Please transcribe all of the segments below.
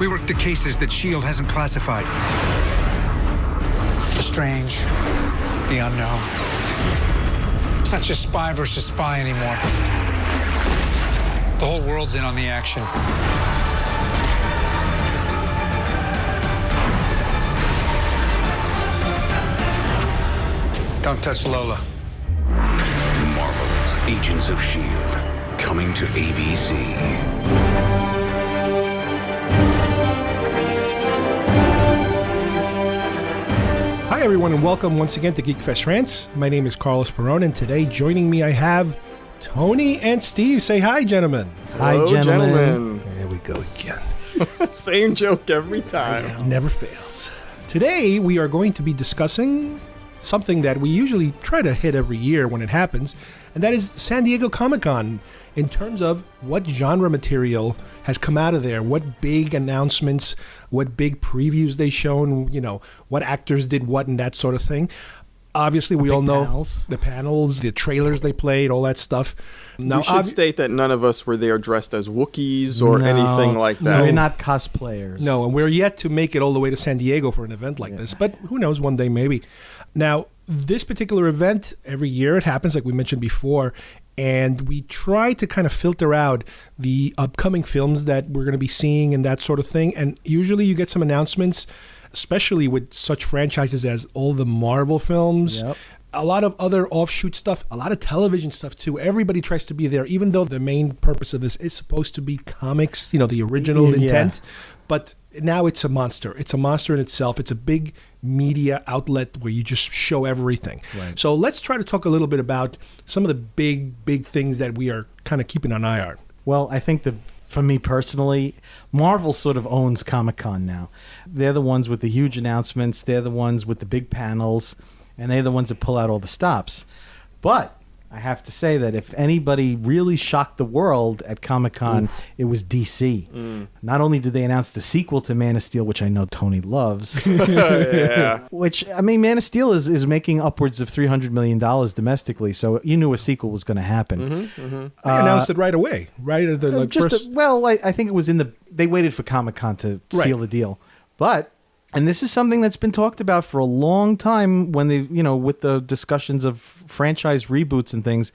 We work the cases that S.H.I.E.L.D. hasn't classified. The strange, the unknown. It's not just spy versus spy anymore. The whole world's in on the action. Don't touch Lola. Marvel's Agents of S.H.I.E.L.D. coming to ABC. Hi, everyone, and welcome once again to Geek Fest Rants. My name is Carlos Perron, and today joining me I have Tony and Steve. Say hi, gentlemen. Hi, gentlemen. There we go again. Same joke every time. It never fails. Today we are going to be discussing something that we usually try to hit every year when it happens, and that is San Diego Comic-Con in terms of what genre material has come out of there, what big announcements, what big previews they shown, you know, what actors did what and that sort of thing. Obviously, we all know the panels, the trailers they played, all that stuff. Now, we should state that none of us were there dressed as Wookiees or anything like that. No, we're not cosplayers. No, and we're yet to make it all the way to San Diego for an event like this, but who knows, one day maybe. Now, this particular event, every year it happens, like we mentioned before, and we try to kind of filter out the upcoming films that we're going to be seeing and that sort of thing. And usually you get some announcements, especially with such franchises as all the Marvel films, a lot of other offshoot stuff, a lot of television stuff too. Everybody tries to be there, even though the main purpose of this is supposed to be comics, you know, the original intent. But now it's a monster. It's a monster in itself. It's a big media outlet where you just show everything. Right. So let's try to talk a little bit about some of the big things that we are kind of keeping an eye on. Well, I think for me personally, Marvel sort of owns Comic-Con now. They're the ones with the huge announcements. They're the ones with the big panels. And they're the ones that pull out all the stops. But I have to say that if anybody really shocked the world at Comic-Con, it was DC. Not only did they announce the sequel to Man of Steel, which I know Tony loves, which, I mean, Man of Steel is making upwards of $300 million domestically, so you knew a sequel was going to happen. They announced it right away, right? At the first... I think it was they waited for Comic-Con to seal the deal. But... And this is something that's been talked about for a long time when they, you know, with the discussions of franchise reboots and things,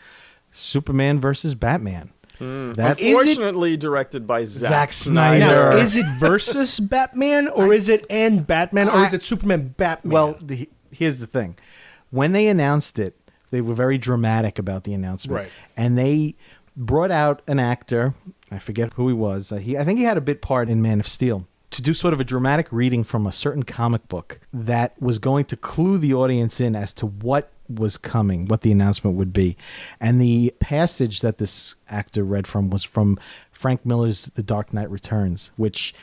Superman versus Batman. Unfortunately directed by Zack Snyder. Now, is it versus Batman or is it and Batman or is it Superman Batman? Well, here's the thing. When they announced it, they were very dramatic about the announcement. Right. And they brought out an actor, I forget who he was. I think he had a bit part in Man of Steel, to do sort of a dramatic reading from a certain comic book that was going to clue the audience in as to what was coming, what the announcement would be. And the passage that this actor read from was from Frank Miller's The Dark Knight Returns, which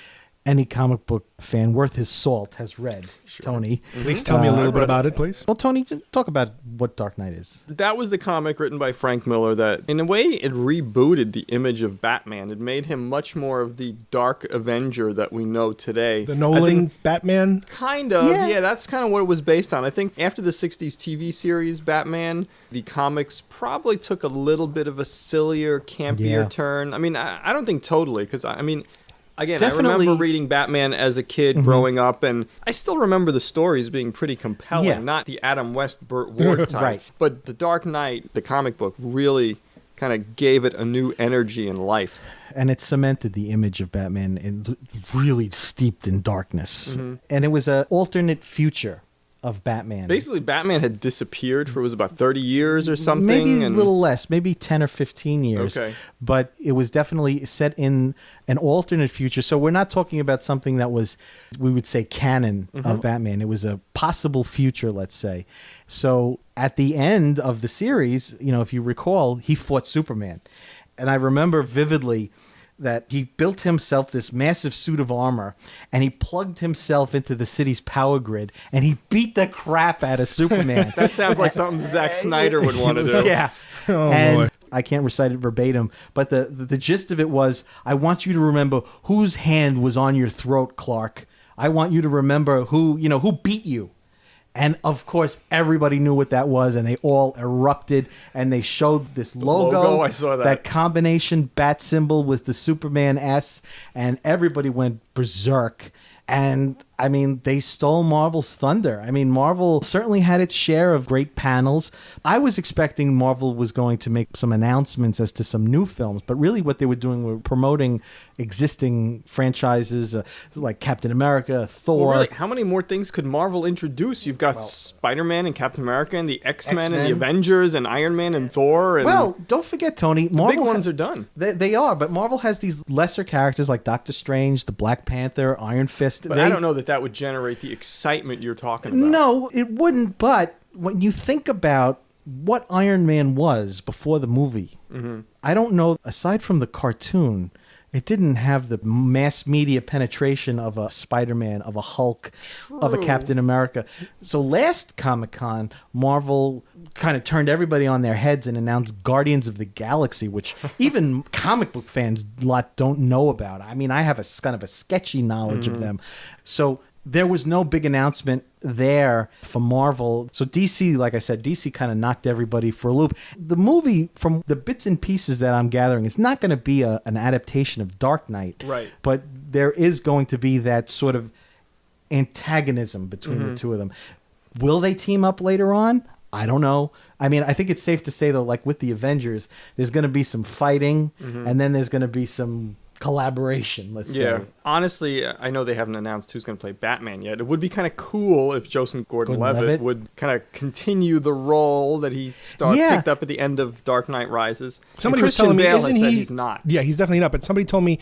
any comic book fan worth his salt has read. Tony. Please tell me a little bit about it, please. Well, Tony, talk about what Dark Knight is. That was the comic written by Frank Miller that, in a way, it rebooted the image of Batman. It made him much more of the dark Avenger that we know today. The Nolan Batman? Kind of, yeah, that's kind of what it was based on. I think after the 60s TV series Batman, the comics probably took a little bit of a sillier, campier turn. I mean, I don't think totally, because, I mean... Again, definitely. I remember reading Batman as a kid growing up, and I still remember the stories being pretty compelling, not the Adam West, Burt Ward type. Right. But The Dark Knight, the comic book, really kind of gave it a new energy and life. And it cemented the image of Batman in really steeped in darkness. And it was an alternate future of Batman. Basically, Batman had disappeared for, it was about 30 years or something. Maybe a little less, maybe 10 or 15 years. Okay. But it was definitely set in an alternate future. So we're not talking about something that was, we would say, canon of Batman. It was a possible future, let's say. So at the end of the series, you know, if you recall, he fought Superman. And I remember vividly that he built himself this massive suit of armor and he plugged himself into the city's power grid and he beat the crap out of Superman. That sounds like something Zack Snyder would want to do. Yeah. Boy. I can't recite it verbatim, but the gist of it was, I want you to remember whose hand was on your throat, Clark. I want you to remember who beat you. And, of course, everybody knew what that was, and they all erupted, and they showed this logo. I saw that. That combination bat symbol with the Superman S, and everybody went berserk. And I mean, they stole Marvel's thunder. I mean, Marvel certainly had its share of great panels. I was expecting Marvel was going to make some announcements as to some new films, but really what they were doing were promoting existing franchises like Captain America, Thor. Well, really, how many more things could Marvel introduce? You've got Spider-Man and Captain America and the X-Men and the Avengers and Iron Man and Thor. And well, don't forget, Tony, the Marvel big ones are done. They are, but Marvel has these lesser characters like Doctor Strange, the Black Panther, Iron Fist. But I don't know that would generate the excitement you're talking about. No, it wouldn't. But when you think about what Iron Man was before the movie, I don't know, aside from the cartoon, it didn't have the mass media penetration of a Spider-Man, of a Hulk, of a Captain America. So last Comic-Con, Marvel kind of turned everybody on their heads and announced Guardians of the Galaxy, which even comic book fans a lot don't know about. I mean, I have a kind of a sketchy knowledge of them. So there was no big announcement there for Marvel. So DC, like I said, DC kind of knocked everybody for a loop. The movie, from the bits and pieces that I'm gathering, is not going to be an adaptation of Dark Knight. Right. But there is going to be that sort of antagonism between the two of them. Will they team up later on? I don't know. I mean, I think it's safe to say, though, like with the Avengers, there's going to be some fighting, and then there's going to be some collaboration, let's say. Honestly, I know they haven't announced who's going to play Batman yet. It would be kind of cool if Joseph Gordon-Levitt would kind of continue the role that he picked up at the end of Dark Knight Rises. Somebody was telling me, isn't he? He's not. Yeah, he's definitely not. But somebody told me,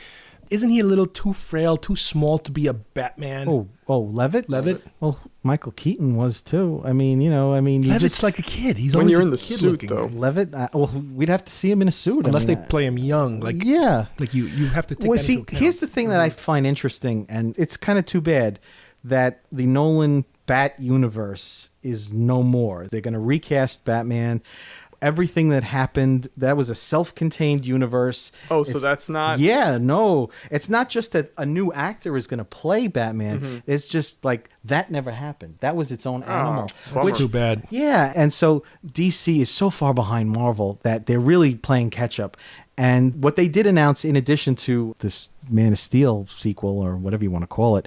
isn't he a little too frail, too small to be a Batman? Oh, Levitt? Levitt? Well, Michael Keaton was too. I mean, you Levitt's just like a kid. He's when always you're a in the kid suit, looking. though. Levitt. Well, we'd have to see him in a suit, Unless I mean, they play him young, like you have to take. Well, that see, into account. here's the thing that I find interesting, and it's kind of too bad that the Nolan Bat universe is no more. They're going to recast Batman. Everything that happened, that was a self-contained universe. Oh, so that's not... Yeah, no. It's not just that a new actor is going to play Batman. It's just like that never happened. That was its own animal. That's too bad. Yeah, and so DC is so far behind Marvel that they're really playing catch-up. And what they did announce, in addition to this Man of Steel sequel, or whatever you want to call it,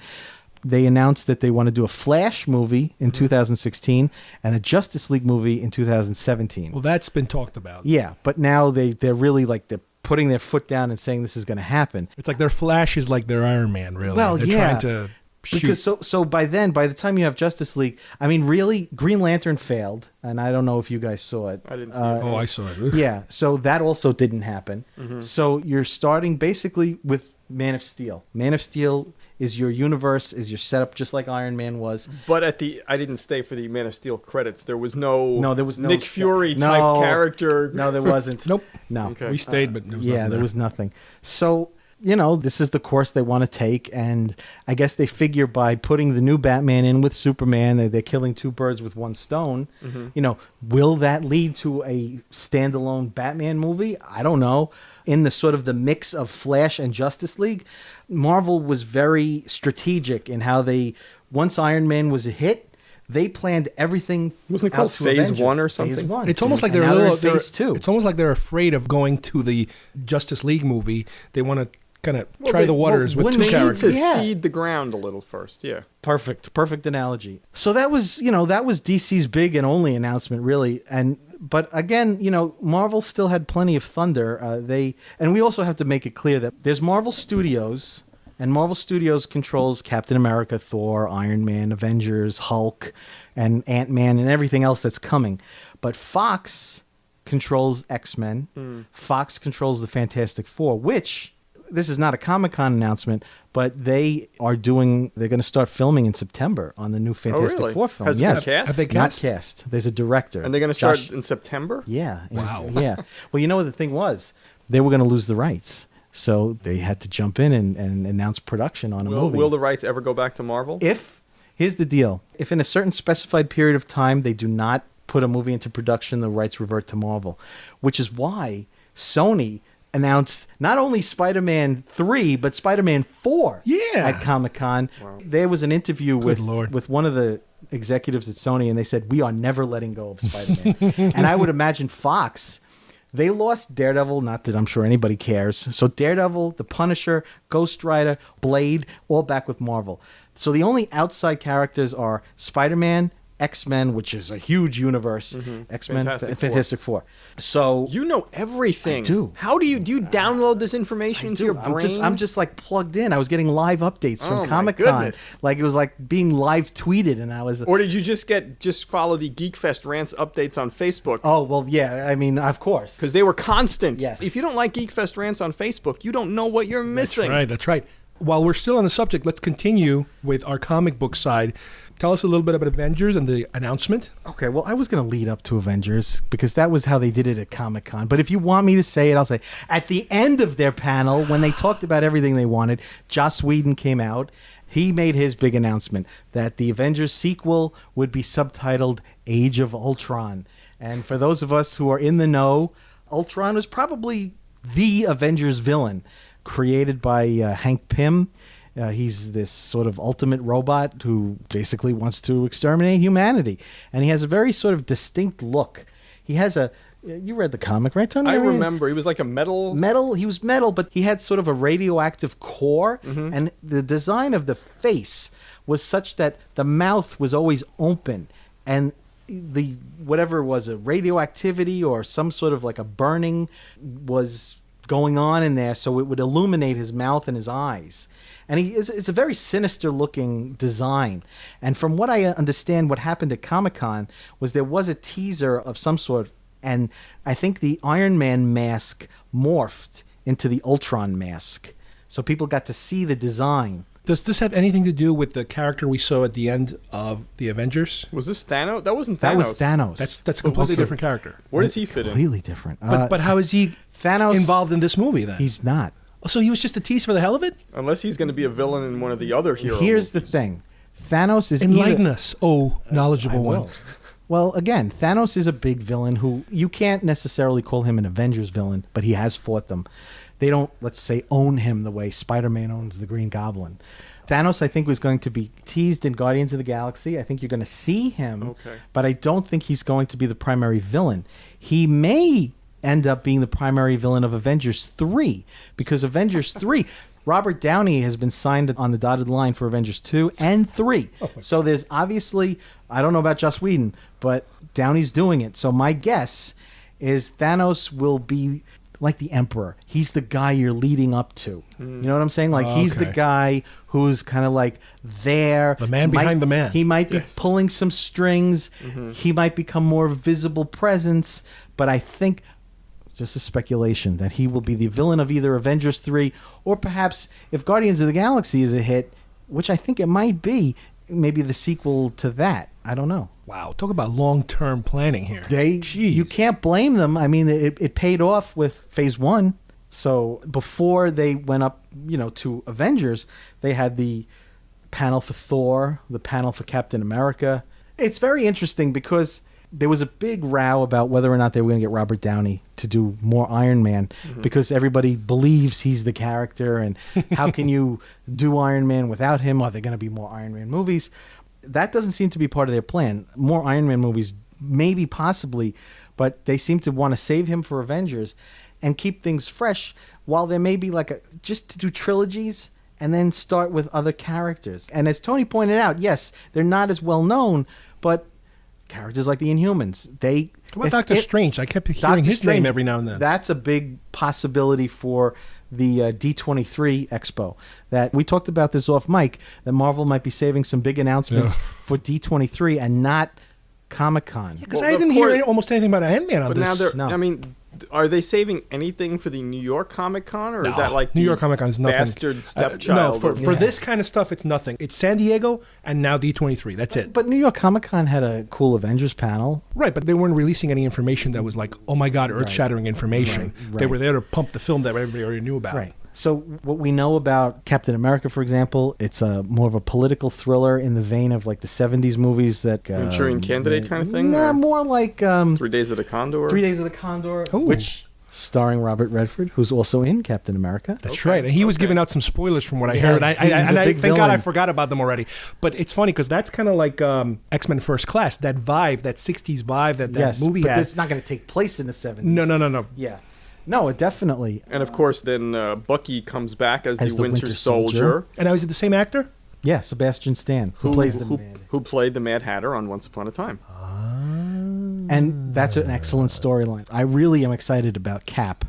they announced that they want to do a Flash movie in 2016 and a Justice League movie in 2017. Well, that's been talked about. Yeah, but now they're really like they're putting their foot down and saying this is going to happen. It's like their Flash is like their Iron Man, really. Well, they're yeah, trying to shoot. because so by the time you have Justice League, I mean, really, Green Lantern failed, and I don't know if you guys saw it. I didn't see it. I saw it. Yeah, so that also didn't happen. So you're starting basically with Man of Steel. Man of Steel is your universe, is your setup, just like Iron Man was. But I didn't stay for the Man of Steel credits. There was no there was no Nick Fury type character. No, there wasn't. Nope. No. Okay. We stayed, but there was nothing There there. was nothing. So, this is the course they want to take, and I guess they figure by putting the new Batman in with Superman, they're killing two birds with one stone. Will that lead to a standalone Batman movie? I don't know. In the sort of the mix of Flash and Justice League, Marvel was very strategic in how once Iron Man was a hit, they planned everything. Wasn't it called out to Phase Avengers. 1 or something? Phase 1. It's almost like And they're now a little in Phase 2. It's almost like they're afraid of going to the Justice League movie. They want to kind of try the waters with when two they They need characters. to Yeah. seed the ground a little first. Yeah. Perfect analogy. So that was DC's big and only announcement, really. But again, Marvel still had plenty of thunder. And we also have to make it clear that there's Marvel Studios, and Marvel Studios controls Captain America, Thor, Iron Man, Avengers, Hulk, and Ant-Man, and everything else that's coming. But Fox controls X-Men. Fox controls the Fantastic Four, which this is not a Comic-Con announcement, but they're going to start filming in September on the new Fantastic really? Four film. Has it Yes. been cast? Have they Not cast? cast. There's a director. And they're going to start Josh- in September? Yeah. Wow. Yeah. Well, you know what the thing was? They were going to lose the rights. So they had to jump in and announce production on a movie. Will the rights ever go back to Marvel? Here's the deal. If in a certain specified period of time they do not put a movie into production, the rights revert to Marvel, which is why Sony announced not only Spider-Man 3, but Spider-Man 4 at Comic-Con. Wow. There was an interview with one of the executives at Sony, and they said, we are never letting go of Spider-Man. And I would imagine Fox They lost Daredevil, not that I'm sure anybody cares. So Daredevil, The Punisher, Ghost Rider, Blade, all back with Marvel. So the only outside characters are Spider-Man, X-Men, which is a huge universe, X-Men, Fantastic Four. So You know everything. I do. How do you download this information into your brain? I'm just like plugged in. I was getting live updates Oh, from my Comic-Con. goodness. Like it was like being live tweeted, and I was. Or did you just follow the GeekFest rants updates on Facebook? Oh well, yeah. I mean, of course. Because they were constant. Yes. If you don't like GeekFest rants on Facebook, you don't know what you're missing. That's right. While we're still on the subject, let's continue with our comic book side. Tell us a little bit about Avengers and the announcement. Okay, well, I was going to lead up to Avengers because that was how they did it at Comic-Con. But if you want me to say it, I'll say at the end of their panel, when they talked about everything they wanted, Joss Whedon came out. He made his big announcement that the Avengers sequel would be subtitled Age of Ultron. And for those of us who are in the know, Ultron was probably the Avengers villain, created by Hank Pym. He's this sort of ultimate robot who basically wants to exterminate humanity. And he has a very sort of distinct look. He has a... You read the comic, right, Tony? I remember. He was like a metal... He was metal, but he had sort of a radioactive core. And the design of the face was such that the mouth was always open. And the whatever was a radioactivity or some sort of like a burning was going on in there, so it would illuminate his mouth and his eyes. And it's a very sinister looking design. And from what I understand, what happened at Comic-Con was there was a teaser of some sort, and I think the Iron Man mask morphed into the Ultron mask. So people got to see the design. Does this have anything to do with the character we saw at the end of the Avengers? Was this Thanos? That wasn't Thanos. That was Thanos. That's a completely different character. Where does he fit in? Completely different. But how is he Thanos involved in this movie then? He's not. So he was just a tease for the hell of it? Unless he's going to be a villain in one of the other hero Here's movies. the thing. Thanos is Enlighten us, knowledgeable I one. will. Well, again, Thanos is a big villain who you can't necessarily call him an Avengers villain, but he has fought them. They don't, let's say, own him the way Spider-Man owns the Green Goblin. Thanos, I think, was going to be teased in Guardians of the Galaxy. I think you're going to see him, but I don't think he's going to be the primary villain. He may end up being the primary villain of Avengers 3, because Avengers 3... Robert Downey has been signed on the dotted line for Avengers 2 and 3. So there's obviously, I don't know about Joss Whedon, but Downey's doing it. So my guess is Thanos will be like the Emperor. He's the guy you're leading up to. You know what I'm saying? Like he's the guy who's kind of like there. The man behind the man. He might be pulling some strings. He might become more visible presence. But I think... just a speculation that he will be the villain of either Avengers 3 or perhaps if Guardians of the Galaxy is a hit, which I think it might be, maybe the sequel to that. I don't know. Wow, talk about long-term planning here. You can't blame them. I mean, it paid off with Phase 1. So before they went up, to Avengers, they had the panel for Thor, the panel for Captain America. It's very interesting because there was a big row about whether or not they were going to get Robert Downey to do more Iron Man because everybody believes he's the character, and how can you do Iron Man without him? Are there going to be more Iron Man movies? That doesn't seem to be part of their plan. More Iron Man movies, maybe, possibly, but they seem to want to save him for Avengers and keep things fresh, while there may be just to do trilogies and then start with other characters. And as Tony pointed out, yes, they're not as well known, but characters like the Inhumans, What about Doctor Strange? I kept hearing his name every now and then. That's a big possibility for the D23 Expo. That we talked about this off mic, that Marvel might be saving some big announcements for D23 and not Comic-Con. Because I didn't hear almost anything about Ant-Man on this. But now I mean, are they saving anything for the New York Comic Con, or is that like New York Comic Con is nothing? Bastard stepchild. No, for this kind of stuff, it's nothing. It's San Diego and now D23. That's it. But New York Comic Con had a cool Avengers panel. Right, but they weren't releasing any information that was like, oh my God, earth-shattering information. Right. They were there to pump the film that everybody already knew about. Right. So what we know about Captain America, for example, it's more of a political thriller in the vein of like the 70s movies that... Manchurian Candidate kind of thing? Nah, more like... 3 Days of the Condor? 3 Days of the Condor, Ooh. which starring Robert Redford, who's also in Captain America. That's right. And he was giving out some spoilers from what I heard. he's a big Thank God I villain. forgot about them already. But it's funny because that's kind of like X-Men First Class, that vibe, that 60s vibe that Yes, movie but has. it's not going to take place in the 70s. No. Yeah. No, it definitely. And of course, then Bucky comes back as, As the Winter Soldier, And now is it the same actor? Yeah, Sebastian Stan, who plays the man. who played the Mad Hatter on Once Upon a Time. And that's an excellent storyline. I really am excited about Cap.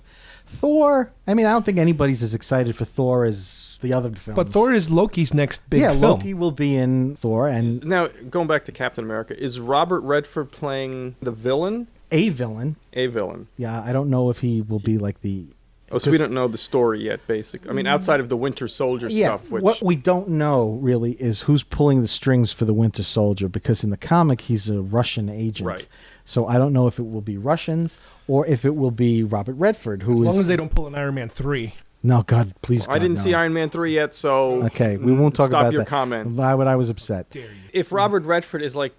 Thor, I mean, I don't think anybody's as excited for Thor as the other films. But Thor is Loki's next big film. Loki will be in Thor, and Now, going back to Captain America, is Robert Redford playing the villain? a villain. A villain. Yeah, I don't know if he will be like the... Oh, so we don't know the story yet, basically. I mean, outside of the Winter Soldier stuff, which... what we don't know really is who's pulling the strings for the Winter Soldier, because in the comic he's a Russian agent. Right. So I don't know if it will be Russians or if it will be Robert Redford, who As is... long as they don't pull an Iron Man 3. No, God, please, God, I didn't no. see Iron Man 3 yet, so... Okay, we won't talk Stop about your that. comments. Why would I was upset? If Robert Redford is like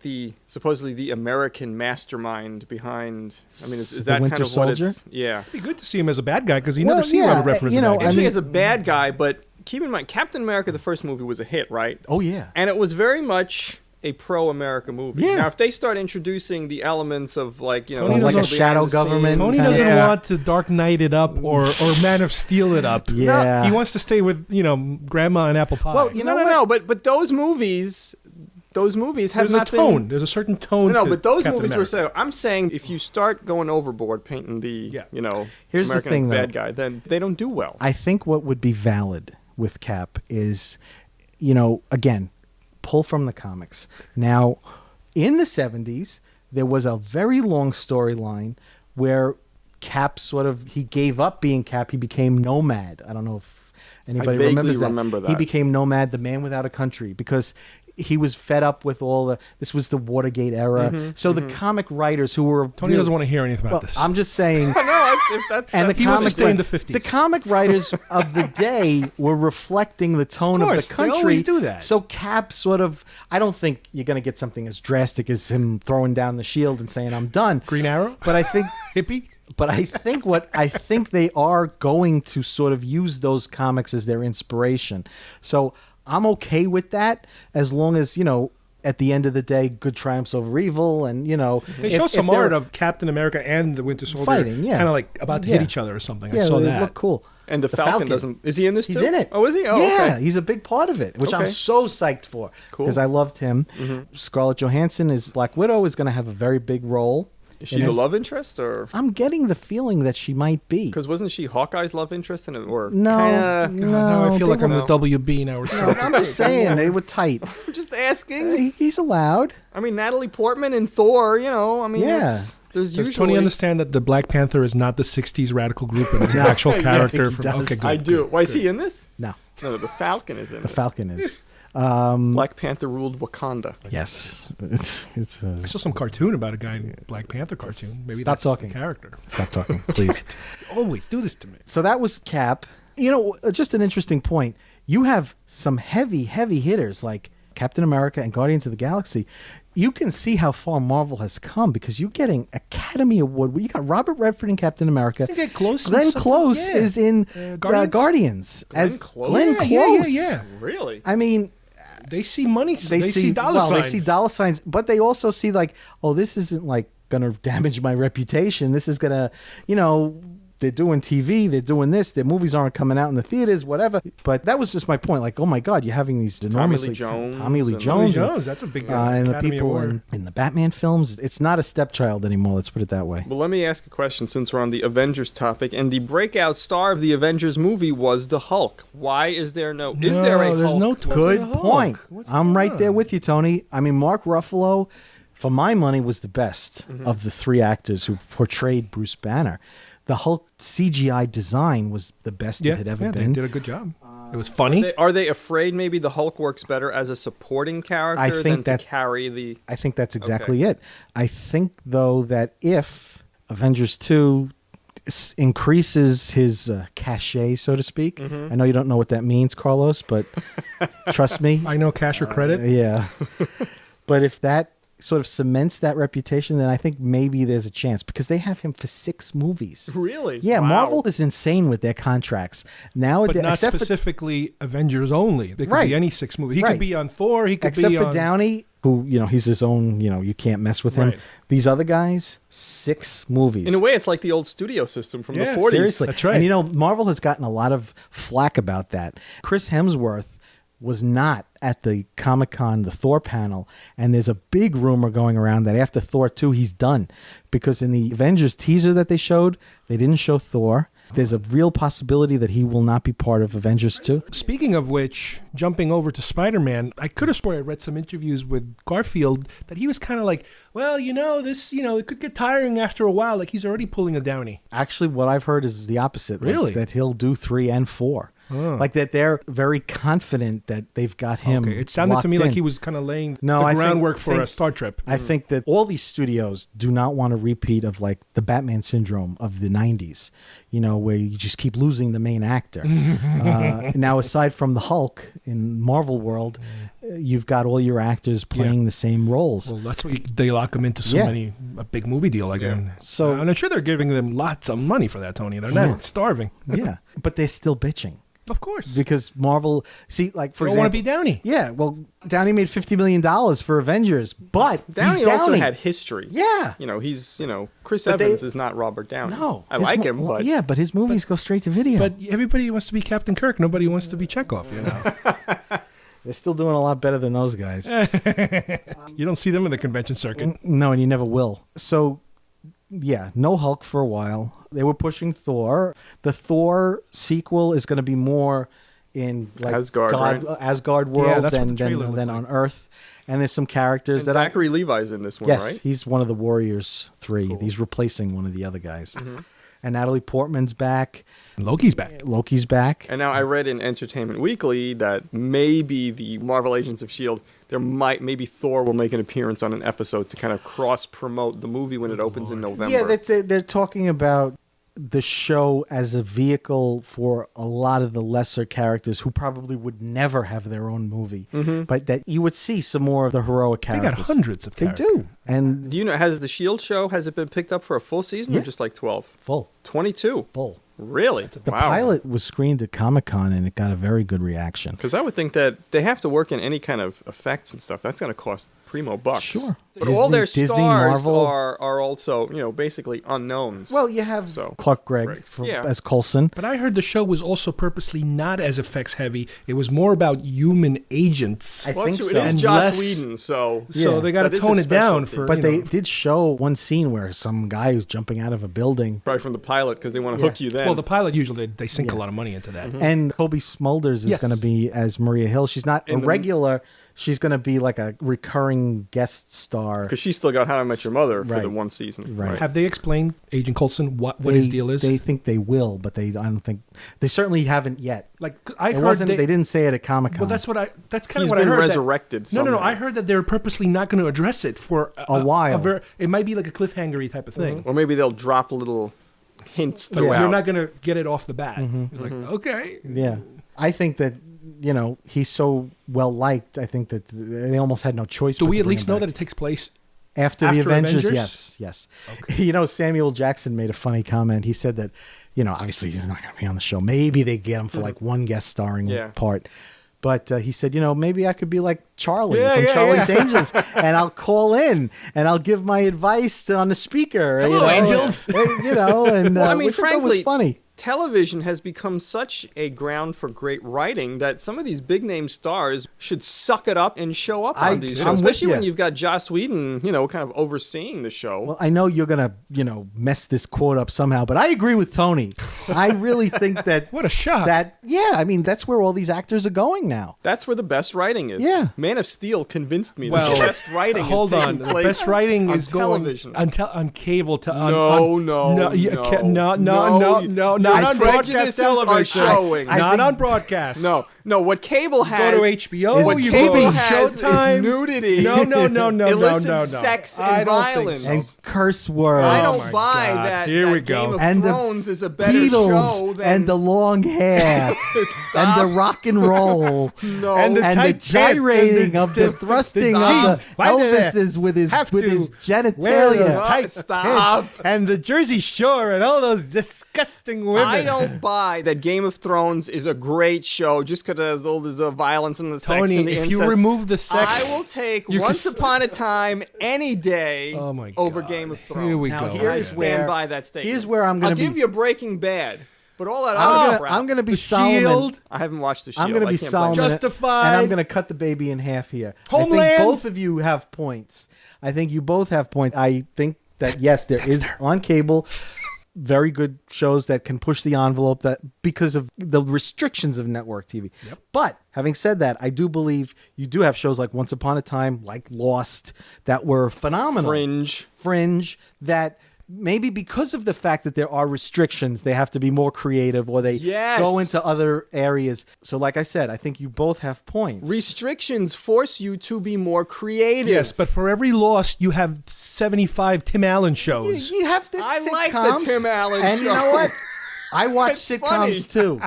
supposedly the American mastermind behind... I mean, is The that Winter kind of Soldier? what it's... Yeah. It'd be good to see him as a bad guy because you Well, never see yeah, Robert Redford as you a know, bad guy. I Actually, mean- as a bad guy, but keep in mind, Captain America, the first movie, was a hit, right? Oh, yeah. And it was very much a pro-America movie. Yeah. Now, if they start introducing the elements of, like, you know... Tony like a doesn't- shadow behind the government. Tony kinda- doesn't Yeah. want to Dark Knight it up or Man of Steel it up. Yeah. He wants to stay with, Grandma and apple pie. Well, you know No, what? but those movies have there's not a tone. been... There's a certain tone No, to but those Captain movies America. were so... I'm saying if you start going overboard painting the, Yeah. Here's the American thing, as though. bad guy, then they don't do well. I think what would be valid with Cap is, again, pull from the comics. Now, in the 70s, there was a very long storyline where Cap he gave up being Cap. He became Nomad. I don't know if anybody vaguely remembers that. remember He that. became Nomad, the man without a country, because he was fed up with this was the Watergate era. So the comic writers who were... Tony doesn't want to hear anything about this. I'm just saying... No, if that's... And the He wants to comic stay in the wri- 50s. The comic writers of the day were reflecting the tone of, course, the they country. always do that. So Cap I don't think you're going to get something as drastic as him throwing down the shield and saying, I'm done. Green Arrow? But I think... Hippie? But I think they are going to sort of use those comics as their inspiration. So I'm okay with that as long as, at the end of the day, good triumphs over evil, and They show some art of Captain America and the Winter Soldier fighting, yeah. kind of like about to Yeah. hit each other or something. Yeah, I saw they that. look cool. And the Falcon doesn't... Is he in this He's too? in it. Oh, is he? Oh, yeah, okay. he's a big part of it, which I'm Okay. so psyched for Cool. because I loved him. Scarlett Johansson is Black Widow is going to have a very big role. Is she the love interest, or... I'm getting the feeling that she might be. Because wasn't she Hawkeye's love interest in it? Or No, kinda... no, now I feel like I'm were- the WB now or something. I'm just saying they were tight. I'm just asking. He's allowed. I mean, Natalie Portman and Thor, I mean, Yeah. there's Does usually... Tony understand that the Black Panther is not the 60s radical group and it's an actual character? he from does. Okay, good. I do. good, Why is good. he in this? No, No, the Falcon is in the this. Falcon is. Black Panther ruled Wakanda. Yes, it's. I saw some cartoon about a guy in Black Panther cartoon. Maybe Stop that's talking. the character. Stop talking, please. Always do this to me. So that was Cap. Just an interesting point. You have some heavy hitters like Captain America and Guardians of the Galaxy. You can see how far Marvel has come because you're getting Academy Award. You got Robert Redford in Captain America. Isn't Glenn Close in Glenn something? Close Yeah. is in Guardians? Guardians as Close? Glenn Yeah, Close. yeah. Really? I mean, They see money. they see dollar signs. They see dollar signs, but they also see like, oh, this isn't like gonna damage my reputation. This is gonna, they're doing TV, they're doing this, their movies aren't coming out in the theaters, whatever. But that was just my point. Like, oh my God, you're having these enormously Jones Tommy Lee and- Jones, Tommy Jones, that's a big and the Academy people Award. in the Batman films. It's not a stepchild anymore. Let's put it that way. Well, let me ask a question since we're on the Avengers topic. And the breakout star of the Avengers movie was the Hulk. Why is there is there a there's Hulk? no talk Good of the point. Hulk. What's I'm going right on? there with you, Tony. I mean, Mark Ruffalo, for my money, was the best of the three actors who portrayed Bruce Banner. The Hulk CGI design was the best it had ever They been. did a good job. It was funny. Are they afraid maybe the Hulk works better as a supporting character I think than that- to carry the... I think that's exactly it. I think, though, that if Avengers 2 increases his cachet, so to speak, I know you don't know what that means, Carlos, but trust me. I know cash or credit. Yeah. But if that sort of cements that reputation, then I think maybe there's a chance because they have him for 6 movies. Really? Yeah, Wow. Marvel is insane with their contracts. Now, But not except specifically Avengers only. It could Right. be any 6 movies. He Right. could be on Thor. He could except be for on Downey, who, he's his own, you can't mess with him. Right. These other guys, 6 movies. In a way, it's like the old studio system from Yeah, the 40s. Seriously. That's right. And Marvel has gotten a lot of flack about that. Chris Hemsworth was not at the Comic-Con, the Thor panel, and there's a big rumor going around that after Thor 2, he's done. Because in the Avengers teaser that they showed, they didn't show Thor. There's a real possibility that he will not be part of Avengers 2. Speaking of which, jumping over to Spider-Man, I could have sworn I read some interviews with Garfield that he was kind of like, well, this, it could get tiring after a while. Like he's already pulling a Downey. Actually, what I've heard is the opposite. like, Really? that he'll do 3 and 4. Like that they're very confident that they've got him. Okay, it sounded to me locked like in. he was kind of laying No, the I think- groundwork for a think- Star Trip. I think that all these studios do not want a repeat of like the Batman syndrome of the 90s, where you just keep losing the main actor. Now, aside from the Hulk in Marvel world, you've got all your actors playing the same roles. Well, that's why they lock him into so Yeah. many a big movie deal like that. So- and I'm sure they're giving them lots of money for that, Tony. They're not starving. Yeah, but they're still bitching Of course. because Marvel, like for They don't want example, to be Downey. Yeah, well, Downey made $50 million for Avengers, but Downey he's also Downey. had history. Yeah. He's, Chris But they- Evans is not Robert Downey. No, I his like mo- him, well, but yeah, but his movies go straight to video. But everybody wants to be Captain Kirk. Nobody wants to be Chekhov, they're still doing a lot better than those guys. You don't see them in the convention circuit. No, and you never will. So, yeah, no Hulk for a while. They were pushing Thor. The Thor sequel is going to be more in like Asgard, right? Asgard Yeah, world that's what than the trailer looked on like. Earth. And there's some characters and that Zachary Levi's in this one, yes, right? he's one of the Warriors 3. He's replacing one of the other guys. Mm-hmm. And Natalie Portman's back. Loki's back. Loki's back. And now I read in Entertainment Weekly that maybe the Marvel Agents of S.H.I.E.L.D., maybe Thor will make an appearance on an episode to kind of cross-promote the movie when it opens in November. Yeah, they're talking about the show as a vehicle for a lot of the lesser characters who probably would never have their own movie, but that you would see some more of the heroic They characters. got hundreds of They characters. do, and Do you know, has the S.H.I.E.L.D. show, has it been picked up for a full season or Yeah. just like 12? full. 22. Really? The pilot was screened at Comic-Con and it got a very good reaction. Because I would think that they have to work in any kind of effects and stuff. That's going to cost primo bucks. Sure. But all their Disney, stars Marvel. are also, basically unknowns. Well, you have So, Clark Gregg right. for, Yeah. as Coulson. But I heard the show was also purposely not as effects heavy. It was more about human agents. I Well, think it's so. true. It is And Joss less- Whedon, so So Yeah. they got That to is tone his it down specialty. for. But you they know. did show one scene where some guy was jumping out of a building. probably from the pilot because they want to hook you then. Well, the pilot usually they sink a lot of money into that. And Kobe Smulders is Yes. going to be as Maria Hill. She's not a In the- regular. She's going to be like a recurring guest star. Because she still got How I Met Your Mother for Right. the one season. Right. Have they explained Agent Coulson what his deal is? They think they will, but I don't think they certainly haven't yet. Like I It heard wasn't. They didn't say it at Comic Con. Well, that's kind He's of what I been heard. resurrected No. somehow. I heard that they're purposely not going to address it for A while. it might be like a cliffhangery type of thing. Or maybe they'll drop little hints Like, throughout. you're not going to get it off the bat. It's like, okay. Yeah, I think that he's so well liked. I think that they almost had no choice. Do but we to at bring least him know back. that it takes place? After the after Avengers? Avengers? Yes. Samuel Jackson made a funny comment. He said that, obviously he's not going to be on the show. Maybe they get him for like one guest starring Yeah. part. But he said, maybe I could be like Charlie Yeah, from yeah, Charlie's yeah. Angels, and I'll call in and I'll give my advice on the speaker. Hello, Angels. And Well, I mean, which I thought was frankly, funny. television has become such a ground for great writing that some of these big name stars should suck it up and show up on these I'm shows, with especially you. when you've got Joss Whedon, kind of overseeing the show. Well, I know you're gonna, mess this quote up somehow, but I agree with Tony. I really think that What a shock. that's where all these actors are going now. That's where the best writing is. Yeah. Man of Steel convinced me Well, that the best writing hold is on. taking The place best writing on is television. going on cable. No, no, no, you no. can't- no, No, no, you're Not on broadcast prejudices television. are showing. Not on broadcast. No, what cable has. Go to HBO. What You cable go to has Showtime. is nudity. No, illicit no. sex I and don't think violence. so. And curse words. I Oh don't my buy God. that. Here that we go. Game of And the Thrones is a better Beatles show than and the long hair and the rock and roll no. And the and the tight pants gyrating and of the thrusting of jeans. the Why do they Elvises with his have to wear those genitalia. tight Stop. pants and the Jersey Shore and all those disgusting women. I don't buy that Game of Thrones is a great show just because there's all this violence and the sex Tony, and the if incest. you remove the sex, I will take you Once can- Upon a Time any day Oh my over God. Game of Thrones. Here we Now, go. And I here's stand where- by that statement. here's where I'm gonna I'll be- give you Breaking Bad, but all that other crap. I'm gonna be The Solomon. Shield. I haven't watched the Shield. I'm going to be I can't blame Solomon, you. Justified. and I'm going to cut the baby in half here. I Homeland. think both of you have points. I think you both have points. I think that yes, there is on cable very good shows that can push the envelope that because of the restrictions of network TV. Yep. But having said that, I do believe you do have shows like Once Upon a Time, like Lost, that were phenomenal. Fringe, that maybe because of the fact that there are restrictions, they have to be more creative or they Yes. go into other areas. So like I said, I think you both have points. Restrictions force you to be more creative. Yes, but for every Lost, you have 75 Tim Allen shows. You have this I sitcoms, like the Tim Allen and show. you know what? I watch It's sitcoms funny. too.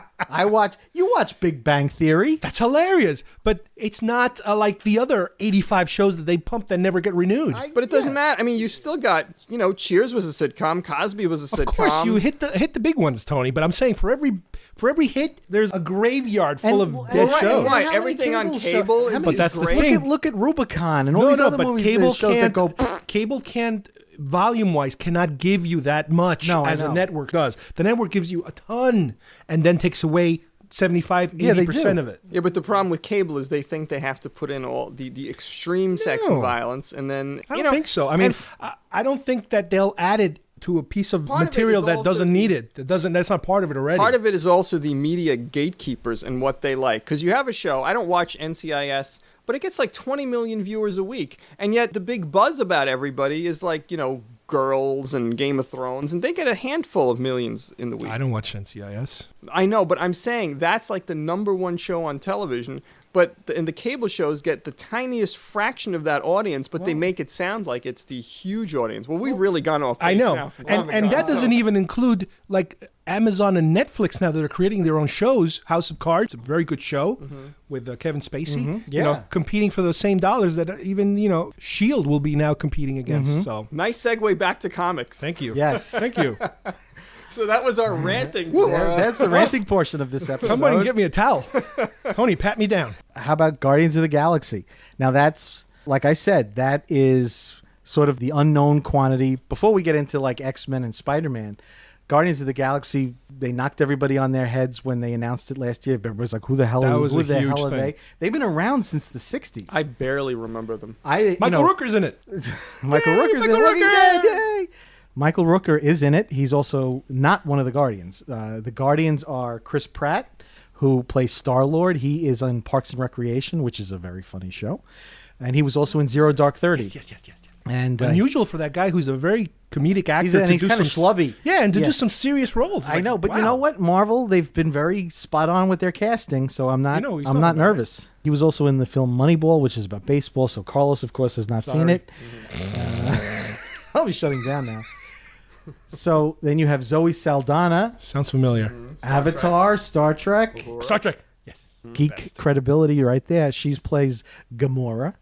You watch Big Bang Theory. That's hilarious, but it's not like the other 85 shows that they pump that never get renewed. But it doesn't matter. I mean, you still got, Cheers was a sitcom, Cosby was a sitcom. Of course, you hit the big ones, Tony. But I'm saying for every hit, there's a graveyard full of dead right, shows. right. How many Everything on shows- cable how is, many- But that's the great. thing. Look at Rubicon and all these other but movies. cable There's shows that can't. go. Cable can't. Volume-wise, cannot give you that much No, I as a know. network does. The network gives you a ton, and then takes away 75, Yeah, they 80% do. of it. Yeah, but the problem with cable is they think they have to put in all the extreme sex and No. violence, and then I don't think so. I mean, and I don't think that they'll add it to a piece of Part of it material is that also doesn't the- need it. That's not part of it already. part of it is also the media gatekeepers and what they like. Because you have a show. I don't watch NCIS, but it gets like 20 million viewers a week, and yet the big buzz about everybody is like Girls and Game of Thrones, and they get a handful of millions in the week. I don't watch NCIS. I know, but I'm saying that's like the #1 show on television. But the cable shows get the tiniest fraction of that audience, but they make it sound like it's the huge audience. Well, we've really gone off base I know, now. and that doesn't even include like Amazon and Netflix now that are creating their own shows. House of Cards, a very good show with Kevin Spacey. Yeah. Competing for those same dollars that even S.H.I.E.L.D. will be now competing against. So Nice segue back to comics. thank you. Yes. Thank you. So that was our ranting. That's the ranting portion of this episode. Somebody get me a towel. Tony, pat me down. How about Guardians of the Galaxy? Now that's, like I said, that is sort of the unknown quantity. Before we get into like X-Men and Spider-Man, Guardians of the Galaxy, they knocked everybody on their heads when they announced it last year. Everybody was like, who the hell, That was who a the huge hell are thing. they? They've been around since the 60s. I barely remember them. Michael Rooker's in it. Michael Yay, Rooker's in Michael it. Look Rooker! at that, yay! Michael Rooker is in it. He's also not one of the Guardians. The Guardians are Chris Pratt, who plays Star-Lord. He is on Parks and Recreation, which is a very funny show. And he was also in Zero Dark 30. Yes. And Unusual for that guy who's a very comedic actor. and he's do kinda some schlubby. Yeah, and to Yeah. do some serious roles. I know, but you know what? Marvel, they've been very spot on with their casting, so I'm not You know who he's I'm talking not about, nervous. He was also in the film Moneyball, which is about baseball, so Carlos, of course, has not seen Sorry. it. I'll be shutting down now. So then you have Zoe Saldana, Sounds familiar. Avatar, Star Trek. Star Trek. Yes. Geek credibility right there. She plays Gamora.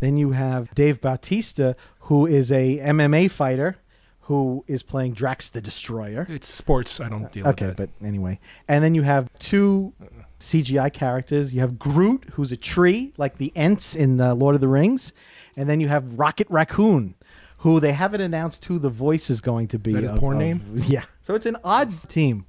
Then you have Dave Bautista, who is a MMA fighter, who is playing Drax the Destroyer. It's sports. I don't deal Okay, with that. but anyway. And then you have two CGI characters. You have Groot, who's a tree, like the Ents in Lord of the Rings. And then you have Rocket Raccoon, who they haven't announced who the voice is going to be. Is that his porn name? Yeah. So it's an odd team.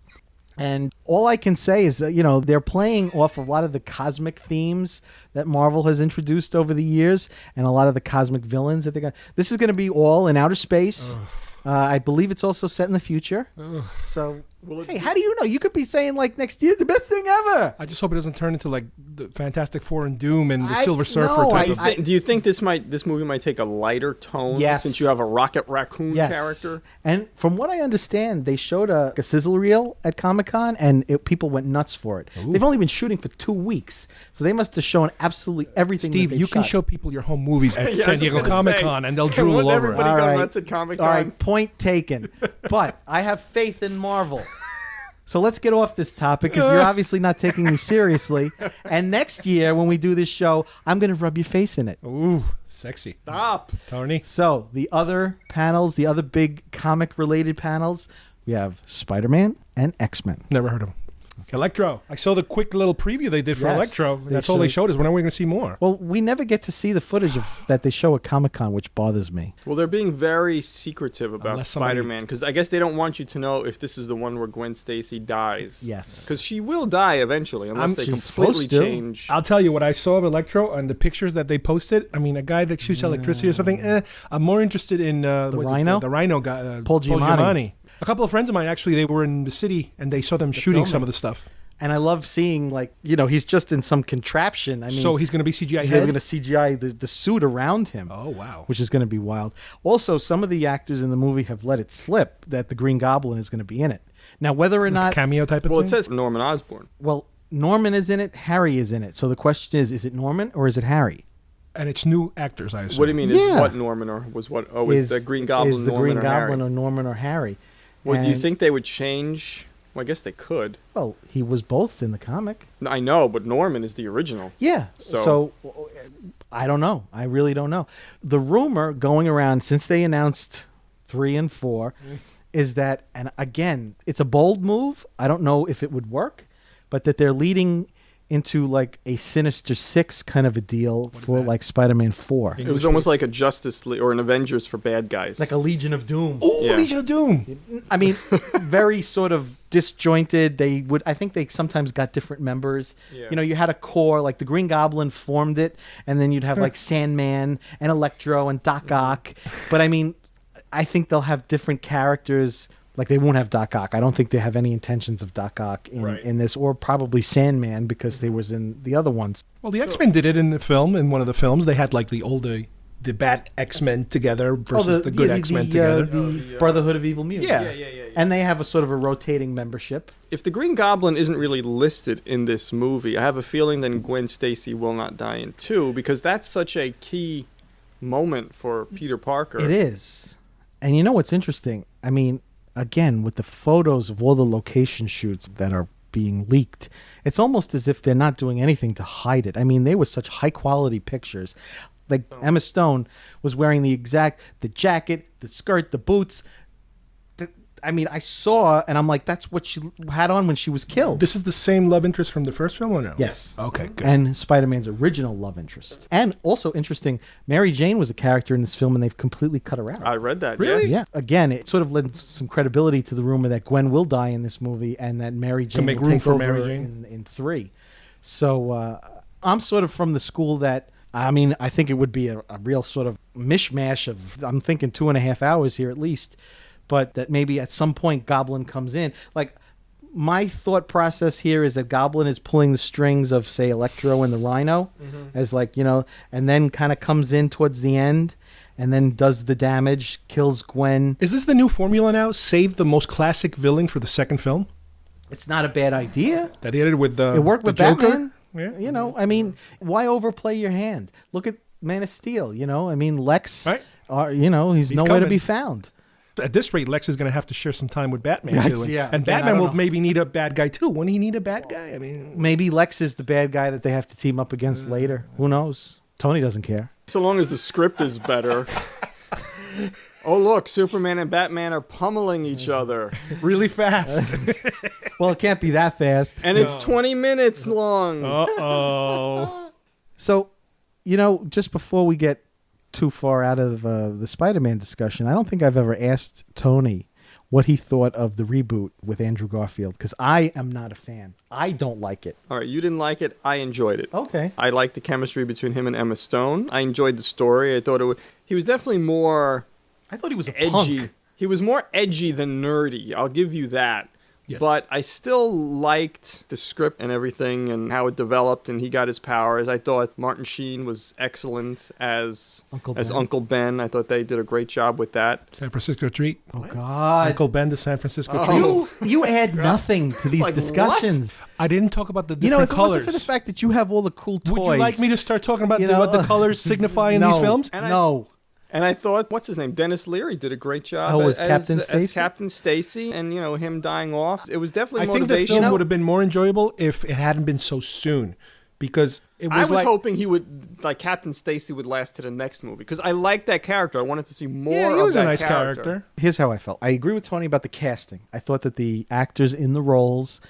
And all I can say is that, they're playing off a lot of the cosmic themes that Marvel has introduced over the years and a lot of the cosmic villains that they got. This is going to be all in outer space. I believe it's also set in the future. So Hey, how do you know? You could be saying like next year the best thing ever. I just hope it doesn't turn into like the Fantastic Four and Doom and the I- Silver Surfer no, type I- of. Do you think this movie might take a lighter tone? Yes. Since you have a Rocket Raccoon Yes. character. And from what I understand, they showed a sizzle reel at Comic-Con, and people went nuts for it. They've only been shooting for 2 weeks, so they must have shown absolutely everything. Steve, that they you can shot. show people your home movies at Yeah, I was San just Diego gonna Comic say, Con, and they'll won't drool over everybody it. All go right. nuts at Comic-Con? All right, point taken. But I have faith in Marvel. So let's get off this topic because you're obviously not taking me seriously. And next year when we do this show, I'm going to rub your face in it. Ooh, sexy. Stop. Tony. So the other panels, the other big comic-related panels, we have Spider-Man and X-Men. Never heard of him. Electro. I saw the quick little preview they did for Yes, Electro. they That's all they showed- showed us. When are we going to see more? Well, we never get to see the footage of that they show at Comic-Con, which bothers me. Well, they're being very secretive about Unless somebody- Spider-Man because I guess they don't want you to know if this is the one where Gwen Stacy dies. Yes. Because she will die eventually unless they she's completely supposed to. change. I'll tell you what I saw of Electro and the pictures that they posted. I mean, a guy that shoots electricity or something. I'm more interested in the Rhino? The Rhino guy, Paul Giamatti. A couple of friends of mine actually, they were in the city and they saw them shooting some of the stuff. And I love seeing, like, he's just in some contraption. I mean, So he's going to be CGI they're head? going to CGI the suit around him. Oh, wow. Which is going to be wild. Also, some of the actors in the movie have let it slip that the Green Goblin is going to be in it. Now, whether or not... Cameo type of Well, thing? it says Norman Osborn. Well, Norman is in it, Harry is in it. So the question is it Norman or is it Harry? And it's new actors, I assume. What do you mean? Yeah. Is what Norman or was what? Oh, is the Green Goblin is the Norman Green or Goblin Harry? or Norman or Harry? Well, do you And- think they would change? Well, I guess they could. Well, he was both in the comic. I know, but Norman is the original. Yeah. So- I don't know. I really don't know. The rumor going around since they announced 3 and 4 is that, and again, it's a bold move. I don't know if it would work, but that they're leading into like a Sinister Six kind of a deal for that? like Spider-Man 4. It was almost like a Justice League or an Avengers for bad guys. Like a Legion of Doom. Oh, Yeah. Legion of Doom. I mean, very sort of disjointed. I think they sometimes got different members. Yeah. You had a core, like the Green Goblin formed it, and then you'd have like Sandman and Electro and Doc Ock. But I mean, I think they'll have different characters. Like they won't have Doc Ock. I don't think they have any intentions of Doc Ock in this, or probably Sandman because they was in the other ones. Well, the X-Men did it in the film. In one of the films, they had like the bad X-Men together versus the good X-Men together. The Brotherhood of Evil Mutants. Yeah. And they have a sort of a rotating membership. If the Green Goblin isn't really listed in this movie, I have a feeling then Gwen Stacy will not die in 2 because that's such a key moment for Peter Parker. It is. And you know what's interesting? I mean, again, with the photos of all the location shoots that are being leaked, it's almost as if they're not doing anything to hide it. I mean, they were such high quality pictures. Like Emma Stone was wearing the jacket, the skirt, the boots. I mean, I saw, and I'm like, that's what she had on when she was killed. This is the same love interest from the first film, or no? Yes. Okay, good. And Spider-Man's original love interest. And also interesting, Mary Jane was a character in this film, and they've completely cut her out. I read that. Really? Yes. Yeah. Again, it sort of lends some credibility to the rumor that Gwen will die in this movie and that Mary Jane make will room take for over Mary Jane. in 3. So I'm sort of from the school that, I mean, I think it would be a real sort of mishmash of, I'm thinking 2.5 hours here at least, but that maybe at some point Goblin comes in. Like, my thought process here is that Goblin is pulling the strings of, say, Electro and the Rhino as like, and then kind of comes in towards the end and then does the damage, kills Gwen. Is this the new formula now? Save the most classic villain for the second film? It's not a bad idea. That they did it with the It worked the with Joker? Batman. Yeah. I mean, why overplay your hand? Look at Man of Steel, I mean, Lex, Right. he's nowhere to coming. be found. At this rate, Lex is going to have to share some time with Batman Yeah, too, and, yeah. and Again, I Batman don't will know. maybe need a bad guy too. Won't he need a bad guy? I mean, Maybe Lex is the bad guy that they have to team up against later. Who knows? Tony doesn't care. So long as the script is better. Oh, look, Superman and Batman are pummeling each other. really fast. Well, it can't be that fast. And it's 20 minutes long. Uh-oh. So, just before we get too far out of the Spider-Man discussion, I don't think I've ever asked Tony what he thought of the reboot with Andrew Garfield, because I am not a fan. I don't like it. All right, you didn't like it. I enjoyed it. Okay. I liked the chemistry between him and Emma Stone. I enjoyed the story. I thought he was definitely more I thought he was a edgy. punk. He was more edgy than nerdy. I'll give you that. Yes. But I still liked the script and everything and how it developed and he got his powers. I thought Martin Sheen was excellent as Uncle Ben. I thought they did a great job with that. San Francisco Treat. Oh God! Uncle Ben, the San Francisco Treat. You add nothing to these like, discussions. I didn't talk about the different You know, if it colors. wasn't for the fact that you have all the cool toys, Would you like me to start talking about you know, what the colors signify in these films? No. And I thought, what's his name? Dennis Leary did a great job as Captain Stacy? as Captain Stacy, and him dying off. It was definitely I think the motivation. film would have been more enjoyable if it hadn't been so soon, because it was I was like hoping he would, like Captain Stacy, would last to the next movie because I liked that character. I wanted to see more yeah, he of was that a nice character. Here's how I felt. I agree with Tony about the casting. I thought that the actors in the roles,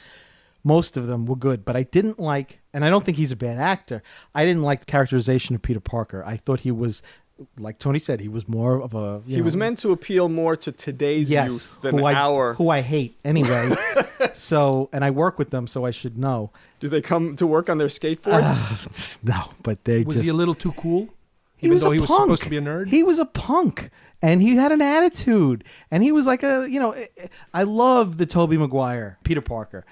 most of them were good, but I didn't like, and I don't think he's a bad actor, I didn't like the characterization of Peter Parker. I thought he was, like Tony said, he was more of a... He was meant to appeal more to today's youth than who our... I hate anyway. So, and I work with them, so I should know. Do they come to work on their skateboards? No, but they Was just... he a little too cool? He Even was though a he was punk. supposed to be a nerd? He was a punk, and he had an attitude, and he was like I love the Tobey Maguire Peter Parker.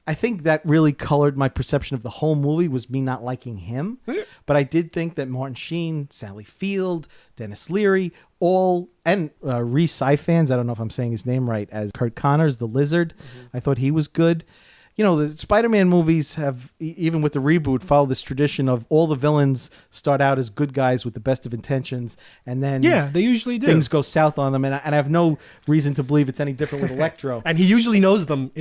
I think that really colored my perception of the whole movie, was me not liking him. But I did think that Martin Sheen, Sally Field, Dennis Leary, and Rhys Ifans, I don't know if I'm saying his name right, as Kurt Connors, the Lizard. I thought he was good. The Spider-Man movies have, even with the reboot, followed this tradition of all the villains start out as good guys with the best of intentions, and then They usually do. things go south on them, and I have no reason to believe it's any different with Electro. And he usually knows them,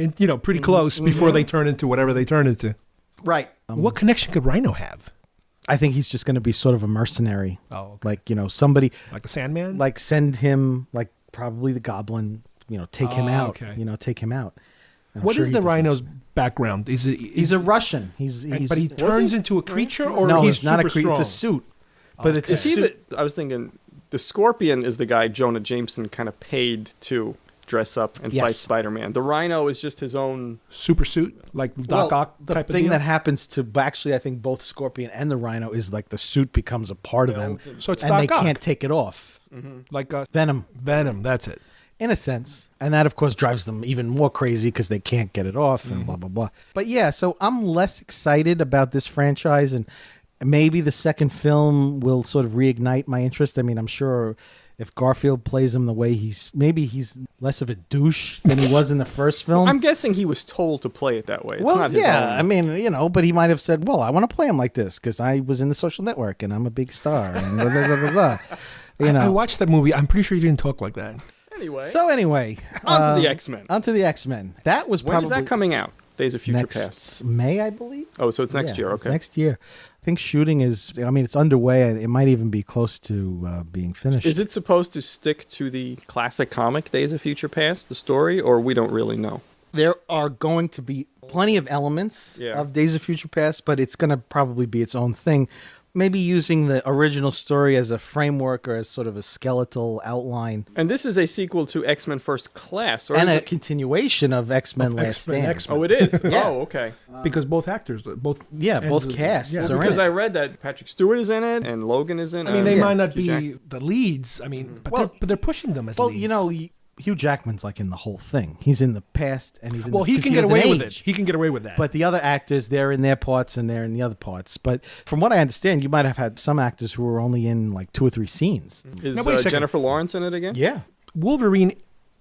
pretty close before they turn into whatever they turn into. Right. What connection could Rhino have? I think he's just going to be sort of a mercenary. Oh, okay. Like, somebody, Like the Sandman? like send him, like probably the Goblin, take him out, okay. take him out. And I'm What sure is he the doesn't- Rhino's background? He's a Russian. but he turns into a creature, or no, he's it's not a super creature. It's a strong? suit. But it's a Is he suit. I was thinking the Scorpion is the guy Jonah Jameson kind of paid to dress up and Yes. fight Spider-Man. The Rhino is just his own... super suit, like Doc Ock the type of thing deal? that happens to actually, I think both Scorpion and the Rhino is like the suit becomes a part of them, So it's and they Doc Ock. can't take it off. like Venom, that's it. in a sense, and that of course drives them even more crazy because they can't get it off and blah blah blah. But yeah, so I'm less excited about this franchise, and maybe the second film will sort of reignite my interest. I mean, I'm sure if Garfield plays him the way he's less of a douche than he was in the first film. I'm guessing he was told to play it that way. It's Well, not his yeah, own. I mean, but he might have said, "Well, I want to play him like this because I was in The Social Network and I'm a big star." And blah, blah, blah, blah, blah. I watched that movie. I'm pretty sure you didn't talk like that. Anyway, So anyway, on to the X-Men. Onto the X-Men. That was When probably is that coming out? Days of Future next Past. May, I believe. Oh, so it's next Yeah, year. it's Okay. next year. I think shooting is. I mean, it's underway. It might even be close to being finished. Is it supposed to stick to the classic comic Days of Future Past, the story, or we don't really know? There are going to be plenty of elements Yeah. of Days of Future Past, but it's going to probably be its own thing. Maybe using the original story as a framework or as sort of a skeletal outline, And this is a sequel to X-Men First Class, or and is a it? continuation of X-Men Last Stand. X-Men. Oh, it is. Yeah. Oh, okay. Because both actors, both Both ends of- casts yeah. are in Because it. I read that Patrick Stewart is in it and Logan is in it. I mean, they might not Hugh be Jackman. the leads. I mean, but, Well- they're pushing them as Well, leads. Hugh Jackman's like in the whole thing. He's in the past, and he's in Well, the, he 'cause can get doesn't away with it. age. He can get away with that. But the other actors, they're in their parts and they're in the other parts. But from what I understand, you might have had some actors who were only in like 2 or 3 scenes. Is Now, wait a second. Jennifer Lawrence in it again? Yeah. Wolverine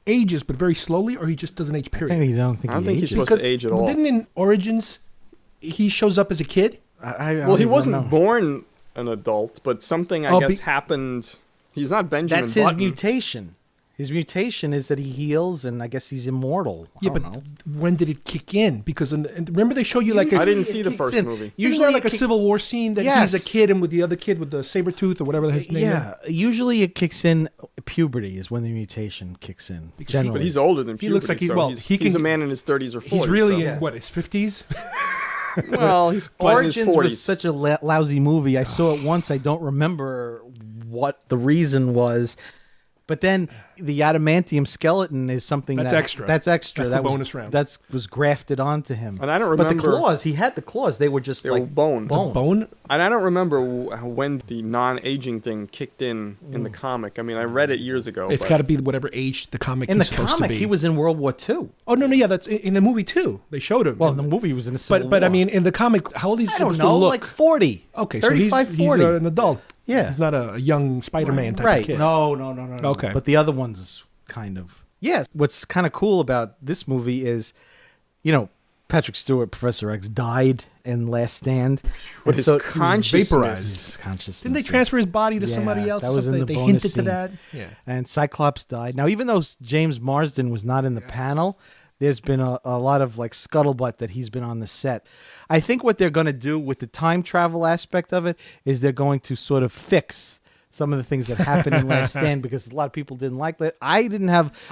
ages, but very slowly, or he just doesn't age. I Period. think don't think I don't he think he's ages. supposed to age at all. Didn't in Origins he shows up as a kid? I Well, don't he even wasn't know. born an adult, but something I Oh, guess happened. He's not Benjamin That's his Button. mutation. His mutation is that he heals, and I guess he's immortal. Yeah, I but don't know. when did it kick in? Because remember they show you like I a, didn't see the kicks first in. movie. usually like it a kick- Civil War scene that Yes. he's a kid and with the other kid with the saber tooth or whatever his name is. Yeah, usually it kicks in. Puberty is when the mutation kicks in. Generally, But he's older than puberty. He looks like he's a man in his 30s or 40s. He's really so. in what his 50s. Well, he's probably in his Origins 40s. was such a lousy movie. I saw it once. I don't remember what the reason was. But then the adamantium skeleton is something That's extra. That's extra. That's that the was, bonus round. That was grafted onto him. And I don't But the remember- claws, he had the claws. They were just They were like bone. Bone? And I don't remember when the non-aging thing kicked in the comic. I mean, I read it years ago. It's but- got to be whatever age the comic In is the supposed comic, to be. he was in World War II. Oh, no, yeah, that's in the movie, too. They showed him. Well, in the movie, he was in the Civil But I War. mean, in the comic, how old is he I don't supposed know, to look? like 40. Okay, 35, so he's 40. an adult. Yeah. He's not a young Spider-Man type right. of kid. No. Okay. But the other ones is kind of... Yeah. What's kind of cool about this movie is, you know, Patrick Stewart, Professor X, died in Last Stand. But And his so- consciousness- vaporized. His consciousness. Didn't they transfer his body to somebody else? That or was in something? the They bonus hinted scene. to that. Yeah. And Cyclops died. Now, even though James Marsden was not in the panel, there's been a lot of like scuttlebutt that he's been on the set. I think what they're going to do with the time travel aspect of it is they're going to sort of fix some of the things that happened in Last Stand, because a lot of people didn't like that. I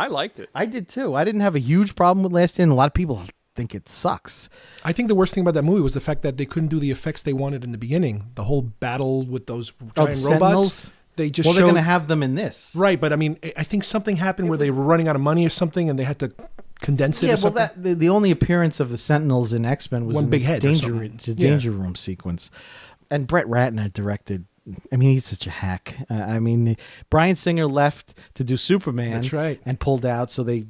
liked it. I did too. I didn't have a huge problem with Last Stand. A lot of people think it sucks. I think the worst thing about that movie was the fact that they couldn't do the effects they wanted in the beginning. The whole battle with those giant robots. Sentinels? They just Well, they're showed... going to have them in this. Right, but I mean, I think something happened where they were running out of money or something, and they had to condense it Yeah, or well, something. the only appearance of the Sentinels in X-Men was One in big head or danger, something. the Yeah. danger room sequence. And Brett Ratner directed. I mean, he's such a hack. I mean, Bryan Singer left to do Superman. That's right. And pulled out, so they,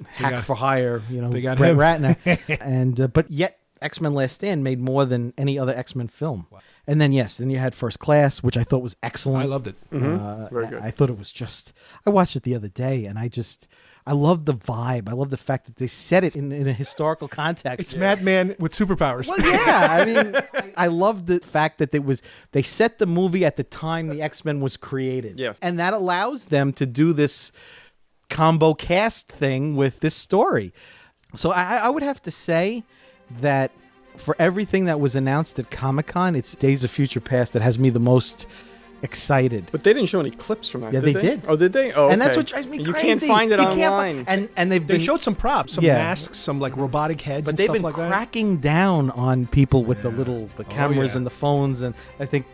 hack got- for hire, they got Brett him. Ratner. And but yet X-Men Last Stand made more than any other X-Men film. Wow. And then then you had First Class, which I thought was excellent. I loved it. Very good. I thought it was just. I watched it the other day, and I love the vibe. I love the fact that they set it in a historical context. It's Madman with superpowers. Well, yeah. I mean, I love the fact that they set the movie at the time the X-Men was created. Yes. And that allows them to do this combo cast thing with this story. So I would have to say that for everything that was announced at Comic-Con, it's Days of Future Past that has me the most excited. But they didn't show any clips from that. Yeah, did they did. Oh, did they? Oh, And that's okay. what drives me You crazy. can't find it You can't online. and they've They been showed some props, some Yeah. masks, some like robotic heads but and they've stuff been like that. cracking down on people with the cameras yeah. and the phones, and I think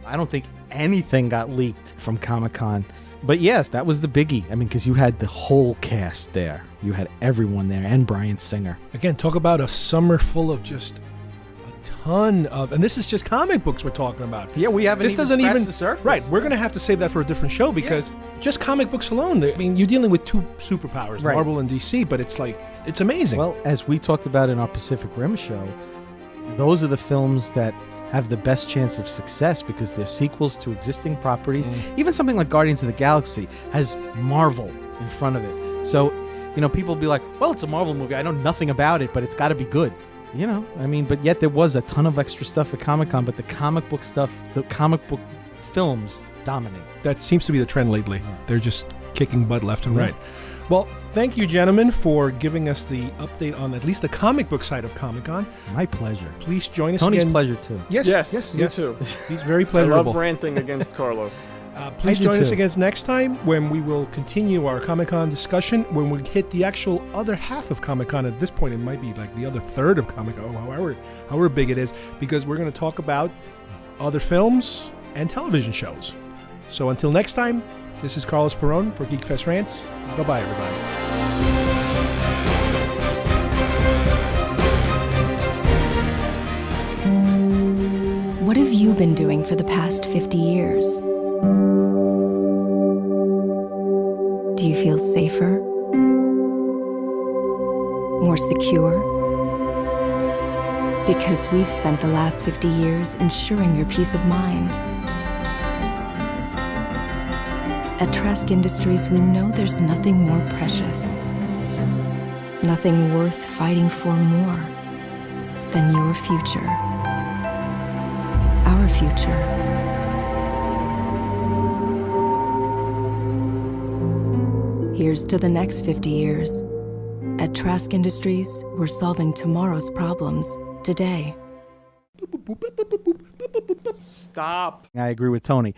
I don't think anything got leaked from Comic-Con. But yes, that was the biggie. I mean, because you had the whole cast there, you had everyone there, and Bryan Singer. Again, talk about a summer full of just a ton of, and this is just comic books we're talking about. Yeah, we haven't This even doesn't scratched even the surface. Right, we're gonna have to save that for a different show because just comic books alone. I mean, you're dealing with two superpowers, Right. Marvel and DC, but it's like it's amazing. Well, as we talked about in our Pacific Rim show, those are the films that have the best chance of success because they're sequels to existing properties. Even something like Guardians of the Galaxy has Marvel in front of it. So, people will be like, well, it's a Marvel movie. I know nothing about it, but it's got to be good. But yet there was a ton of extra stuff at Comic-Con, but the comic book stuff, the comic book films dominate. that seems to be the trend lately. They're just kicking butt left and right. Well, thank you, gentlemen, for giving us the update on at least the comic book side of Comic-Con. My pleasure. Please join us Tony's again. pleasure, too. Yes, me too. He's very I pleasurable. love ranting against Carlos. Please I do join us too. again next time when we will continue our Comic-Con discussion. When we hit the actual other half of Comic-Con, at this point it might be like the other third of Comic-Con, however big it is, because we're going to talk about other films and television shows. So until next time, this is Carlos Perron for Geek Fest Rants. Bye-bye, everybody. What have you been doing for the past 50 years? Do you feel safer? More secure? Because we've spent the last 50 years ensuring your peace of mind. At Trask Industries, we know there's nothing more precious, nothing worth fighting for more than your future. Our future. Here's to the next 50 years. At Trask Industries, we're solving tomorrow's problems today. Stop. I agree with Tony.